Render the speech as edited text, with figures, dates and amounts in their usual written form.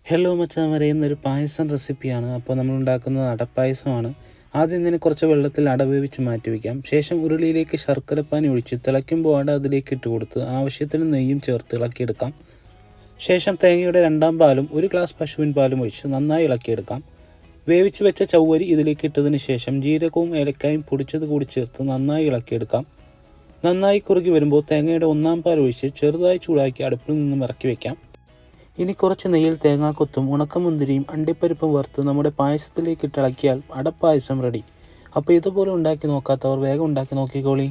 Hello മച്ചാന്മാരെ, ഇന്നൊരു പായസം റെസിപ്പിയാണ്. അപ്പോൾ നമ്മൾ ഉണ്ടാക്കുന്നത് അടപ്പായസമാണ്. ആദ്യം ഇതിനെ കുറച്ച് വെള്ളത്തിൽ അട വേവിച്ച് മാറ്റി വയ്ക്കാം. ശേഷം ഉരുളിയിലേക്ക് ശർക്കരപ്പാനി ഒഴിച്ച് തിളയ്ക്കുമ്പോൾ അട അതിലേക്ക് ഇട്ട് കൊടുത്ത് ആവശ്യത്തിന് നെയ്യും ചേർത്ത് ഇളക്കിയെടുക്കാം. ശേഷം തേങ്ങയുടെ രണ്ടാം പാലും 1 ഗ്ലാസ് പശുവിൻ പാലും ഒഴിച്ച് നന്നായി ഇളക്കിയെടുക്കാം. വേവിച്ച് വെച്ച ചവ്വരി ഇതിലേക്ക് ഇട്ടതിന് ശേഷം ജീരകവും ഏലക്കായും പൊടിച്ചത് കൂടി ചേർത്ത് നന്നായി ഇളക്കിയെടുക്കാം. നന്നായി കുറുകി വരുമ്പോൾ തേങ്ങയുടെ ഒന്നാം പാൽ ഒഴിച്ച് ചെറുതായി ചൂടാക്കി അടുപ്പിൽ നിന്നും ഇറക്കി വയ്ക്കാം. ഇനി കുറച്ച് നെയ്യിൽ തേങ്ങാക്കൊത്തും ഉണക്കമുന്തിരിയും അണ്ടിപ്പരിപ്പും വറുത്ത് നമ്മുടെ പായസത്തിലേക്ക് ഇട്ടിളക്കിയാൽ അടപ്പായസം റെഡി. അപ്പോൾ ഇതുപോലെ ഉണ്ടാക്കി നോക്കാത്തവർ വേഗം ഉണ്ടാക്കി നോക്കിക്കോളി.